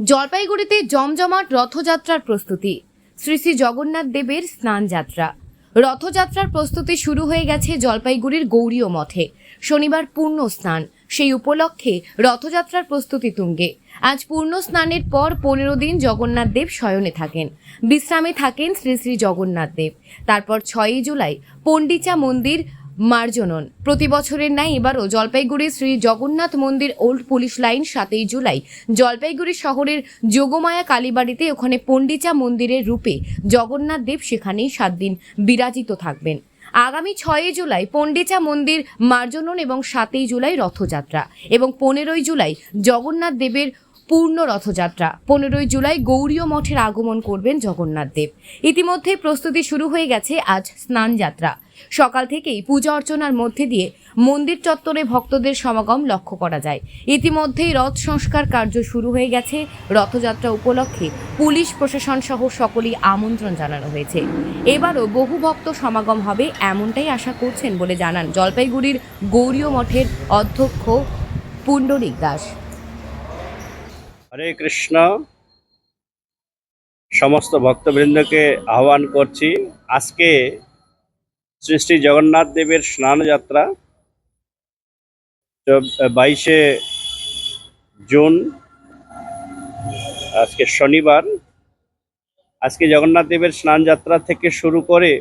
জলপাইগুড়িতে জমজমাট রথযাত্রার প্রস্তুতি। শ্রী শ্রী জগন্নাথ দেবের স্নান যাত্রা। রথযাত্রার প্রস্তুতি শুরু হয়ে গেছে জলপাইগুড়ির গৌরীয় মঠে। শনিবার পূর্ণ স্নান, সেই উপলক্ষে রথযাত্রার প্রস্তুতি তুঙ্গে। আজ পূর্ণ স্নানের পর 15 দিন জগন্নাথ দেব শয়নে থাকেন, বিশ্রামে থাকেন শ্রী শ্রী জগন্নাথ দেব। তারপর 6 জুলাই পণ্ডিচা মন্দির মার্জনন। প্রতি বছরের ন্যায় এবারও জলপাইগুড়ি শ্রী জগন্নাথ মন্দির old police line 7 July Jalpaiguri শহরের যোগমায়া কালীবাড়িতে ওখানে পণ্ডিচা মন্দিরের রূপে জগন্নাথ দেব সেখানেই 7 দিন বিরাজিত থাকবেন। আগামী 6 জুলাই পণ্ডিচা মন্দির মার্জনন এবং 7 জুলাই রথযাত্রা এবং 15 জুলাই জগন্নাথ দেবের পূর্ণ রথযাত্রা। 15 জুলাই গৌরীয় মঠের আগমন করবেন জগন্নাথ দেব। ইতিমধ্যে প্রস্তুতি শুরু হয়ে গেছে আজ স্নান যাত্রা। সকাল থেকেই পূজা অর্চনার মধ্যে দিয়ে মন্দির চত্বরে ভক্তদের সমাগম লক্ষ্য করা যায়। ইতিমধ্যেই রথ সংস্কার কার্য শুরু হয়ে গেছে। রথযাত্রা উপলক্ষে পুলিশ প্রশাসন সহ সকলেই আমন্ত্রণ জানানো হয়েছে। এবারও বহু ভক্ত সমাগম হবে এমনটাই আশা করছেন বলে জানান জলপাইগুড়ির গৌরীয় মঠের অধ্যক্ষ পুণ্ডরিক দাস। হরে কৃষ্ণ। সমস্ত ভক্তবৃন্দকে আহ্বান করছি, আজকে শ্রী শ্রী জগন্নাথ দেবের স্নান যাত্রা 22শে জুন, আজকে শনিবার। আজকে জগন্নাথ দেবের স্নান যাত্রা থেকে শুরু করে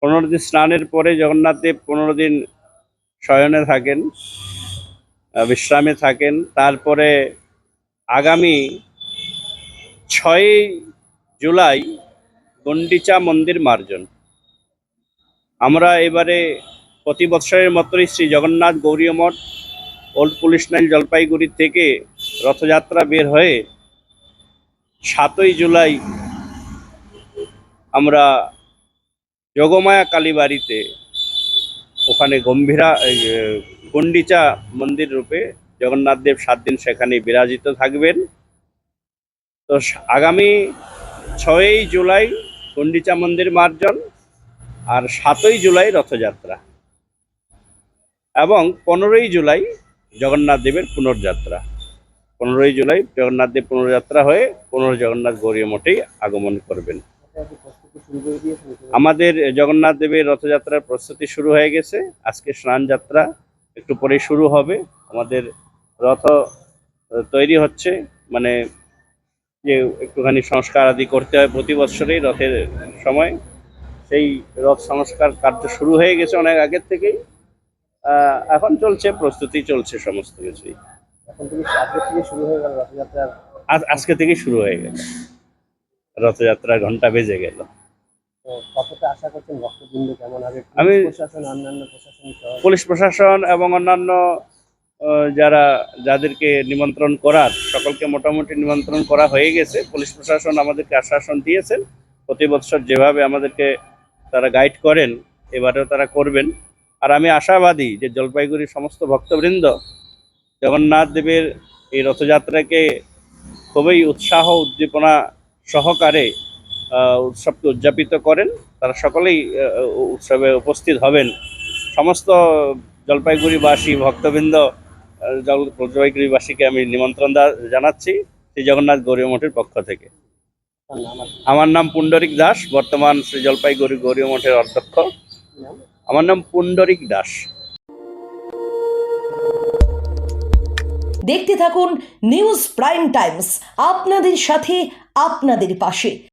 15 দিন স্নানের পরে জগন্নাথ দেব 15 দিন শয়নে থাকেন, বিশ্রামে থাকেন। তারপরে আগামী 6 জুলাই পণ্ডিচা মন্দির মার্জন। আমরা এবারে প্রতি বৎসরের মতোই শ্রী জগন্নাথ গৌরীয় মঠ ওল্ড পুলিশ লাইন জলপাইগুড়ি থেকে রথযাত্রা বের হয়ে 7 জুলাই আমরা যোগমায়া কালীবাড়িতে ওখানে পণ্ডিচা মন্দির রূপে জগন্নাথ দেব 7 দিন সেখানে বিরাজিত থাকবেন। তো আগামী 6 জুলাই পণ্ডিচা মন্দির মার্জন আর 7 জুলাই রথযাত্রা এবং 15 জুলাই জগন্নাথ দেবের পুনর্যাত্রা। 15 জুলাই জগন্নাথ দেব পুনর্যাত্রা হয়ে জগন্নাথ গৌরীয় মঠেই আগমন করবেন। আমাদের জগন্নাথ দেবের রথযাত্রার প্রস্তুতি শুরু হয়ে গেছে। আজকে স্নান যাত্রা একটু পরে শুরু হবে। আমাদের রথ তৈরি হচ্ছে, মানে যে একটুখানি সংস্কার আদি করতে হয় প্রতি বছরেই রথের সময়, সেই রথ সংস্কার কার্য শুরু হয়ে গেছে অনেক আগের থেকেই। এখন চলছে, প্রস্তুতি চলছে সমস্ত কিছুই। আজকে থেকে শুরু হয়ে গেল রথযাত্রা, ঘন্টা বেজে গেল। আমি পুলিশ প্রশাসন এবং অন্যান্য যাদেরকে নিমন্ত্রণ করার সকলকে মোটামুটি নিমন্ত্রণ করা হয়ে গেছে। পুলিশ প্রশাসন আমাদেরকে আশ্বাসন দিয়েছেন প্রতি বছর যেভাবে আমাদেরকে তারা গাইড করেন এবারেও তারা করবেন। আর আমি আশাবাদী যে জলপাইগুড়ির সমস্ত ভক্তবৃন্দ জগন্নাথ দেবের এই রথযাত্রাকে খুবই উৎসাহ উদ্দীপনা সহকারে উৎসবকে উদযাপিত করেন। তারা সকলেই উৎসবে উপস্থিত হবেন। সমস্ত জলপাইগুড়িবাসী ভক্তবৃন্দ জলপাইগুড়িবাসীকে আমি নিমন্ত্রণ জানাচ্ছি শ্রী জগন্নাথ গৌরীয় মঠের পক্ষ থেকে। আমার নাম পুণ্ডরিক দাস, বর্তমান শ্রী জলপাইগুড়ি গৌরীয় মঠের অধ্যক্ষ। আমার নাম পুণ্ডরিক দাস। দেখতে থাকুন নিউজ প্রাইম টাইমস, আপনাদের সাথে আপনাদের পাশে।